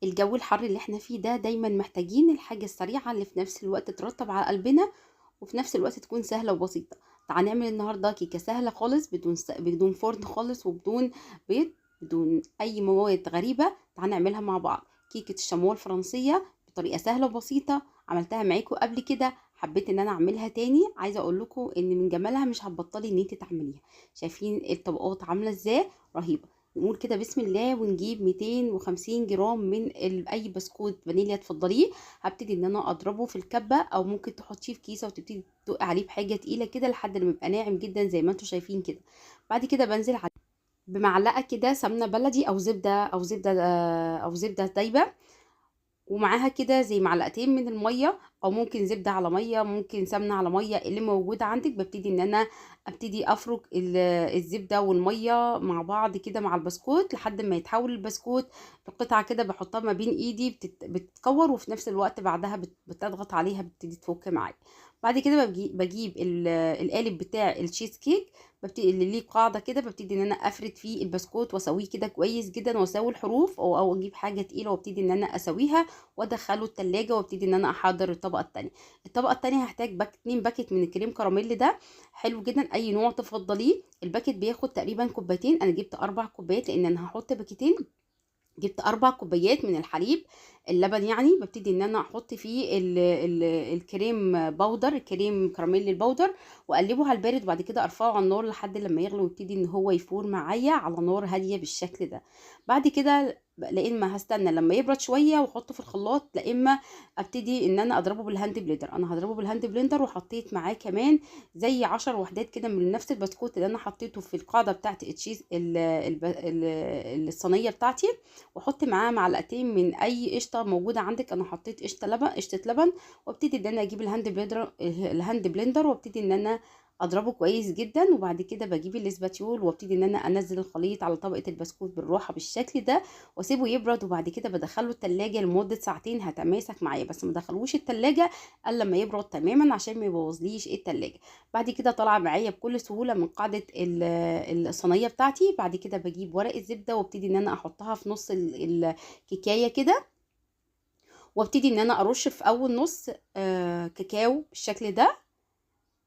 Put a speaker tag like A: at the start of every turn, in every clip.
A: الجو الحر اللي احنا فيه ده دايما محتاجين الحاجة السريعة اللي في نفس الوقت ترطب على قلبنا، وفي نفس الوقت تكون سهلة وبسيطة. تعال نعمل النهاردة كيكة سهلة خالص، بدون فرن خالص، وبدون بيض، بدون اي مواد غريبة. تعال نعملها مع بعض. كيكة الشاموا الفرنسية بطريقة سهلة وبسيطة، عملتها معاكم قبل كده، حبيت ان انا اعملها تاني. عايزة اقول لكم ان من جمالها مش هتبطلي ان انت تعمليها. شايفين الطبقات عاملة ازاي؟ رهيبة. نقول كده بسم الله ونجيب 250 جرام من اي بسكوت فانيليا تفضليه. هبتدي ان انا اضربه في الكبه، او ممكن تحطيه في كيسه وتبتدي تدقي عليه بحاجه تقيله كده لحد ما يبقى ناعم جدا زي ما انتم شايفين كده. بعد كده بنزل عليه بمعلقه كده سمنه بلدي او زبده دايبه، ومعاها كده زي معلقتين من الميه، او ممكن زبده على ميه، ممكن سمنه على ميه، اللي موجود عندك. ببتدي ان انا افرك الزبده والميه مع بعض كده مع البسكوت لحد ما يتحول البسكوت لقطعه كده، بحطها ما بين ايدي بتتكور، وفي نفس الوقت بعدها بتضغط عليها بتبتدي تفك معايا. بعد كده بجيب القالب بتاع التشيز كيك، ببتدي اللي ليه قاعده كده، ببتدي ان انا افرد فيه البسكوت واسويه كده كويس جدا، واسوي الحروف، او اجيب حاجه تقيله وابتدي ان انا اسويها وادخله التلاجة، وابتدي ان انا احضر الطبقه التانية. الطبقه التانية هحتاج 2 باكت من الكريم كراميل ده، حلو جدا اي نوع تفضليه. الباكت بياخد تقريبا كوبايتين، انا جبت 4 كوبايات لان انا هحط باكيتين. جبت 4 كوبايات من الحليب، اللبن يعني. ببتدي ان انا احط فيه الكريم باودر، الكريم كراميل الباودر، واقلبه على البارد، وبعد كده ارفعه على النار لحد لما يغلي، ويبتدي ان هو يفور معايا على نار هاديه بالشكل ده. بعد كده لا اما هستنى لما يبرد شويه واحطه في الخلاط، لا اما ابتدي ان انا اضربه بالهاند بلندر. انا هضربه بالهاند بلندر، وحطيت معاه كمان زي 10 وحدات كده من نفس البسكوت اللي انا حطيته في القاعده بتاعت التشيز الصينيه بتاعتي، واحط معاه معلقتين من اي قشطه موجوده عندك. انا حطيت قشطه لبن، وابتدي ان انا اجيب الهاند بلندر وابتدي ان انا اضربه كويس جدا. وبعد كده بجيب الاسباتيول وابتدي ان انا انزل الخليط على طبقه البسكوت بالراحه بالشكل ده، واسيبه يبرد. وبعد كده بدخله التلاجة لمده ساعتين، هتماسك معايا، بس ما دخلوش التلاجة الا لما يبرد تماما عشان ما يبوظليش التلاجة. بعد كده طلع معايا بكل سهوله من قاعده الصينيه بتاعتي. بعد كده بجيب ورق الزبده وابتدي ان انا احطها في نص الكيكايه كده، وابتدي ان انا ارش في اول نص كاكاو بالشكل ده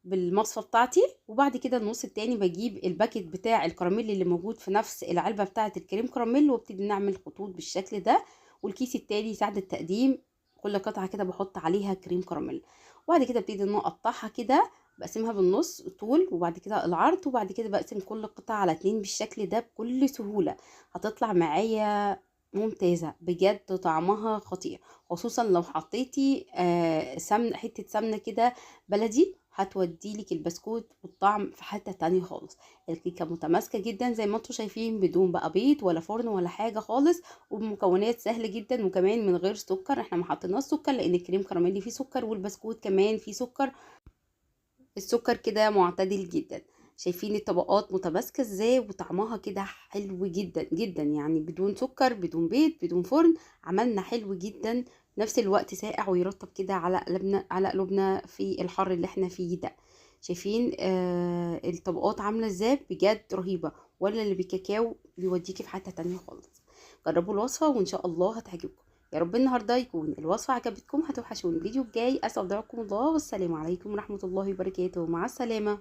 A: بالمصفى بتاعتي. وبعد كده النص التاني بجيب الباكت بتاع الكراميل اللي موجود في نفس العلبه بتاعه الكريم كراميل، وابتدي نعمل خطوط بالشكل ده. والكيس التاني ساعة التقديم كل قطعه كده بحط عليها كريم كراميل. وبعد كده ابتدي ان انا اقطعها كده، بقسمها بالنص طول وبعد كده العرض، وبعد كده بقسم كل قطعه على 2 بالشكل ده بكل سهوله. هتطلع معايا ممتازة بجد، طعمها خطير. خصوصا لو حطيتي سمنة، حتة سمنة كده بلدي، هتوديلك البسكوت والطعم في حتة تانية خالص. الكيكة متماسكة جدا زي ما انتم شايفين، بدون بقى بيض ولا فرن ولا حاجة خالص، وبمكونات سهلة جدا، وكمان من غير سكر. احنا ما حطيناش سكر لان الكريم كراميلي فيه سكر، والبسكوت كمان فيه سكر. السكر كده معتدل جدا. شايفين الطبقات متماسكة ازاي، وطعمها كده حلو جدا جدا، يعني بدون سكر بدون بيض بدون فرن. عملنا حلو جدا، نفس الوقت ساقع ويرطب كده على قلوبنا في الحر اللي احنا فيه ده. شايفين الطبقات عاملة ازاي؟ بجد رهيبة. ولا اللي بالكاكاو بيوديكي في حتة تانية خالص. جربوا الوصفة وان شاء الله هتعجبكم. يا رب النهارده يكون الوصفه عجبتكم. هتوحشوني الفيديو الجاي. اسعدكم الله، والسلام عليكم ورحمه الله وبركاته. مع السلامه.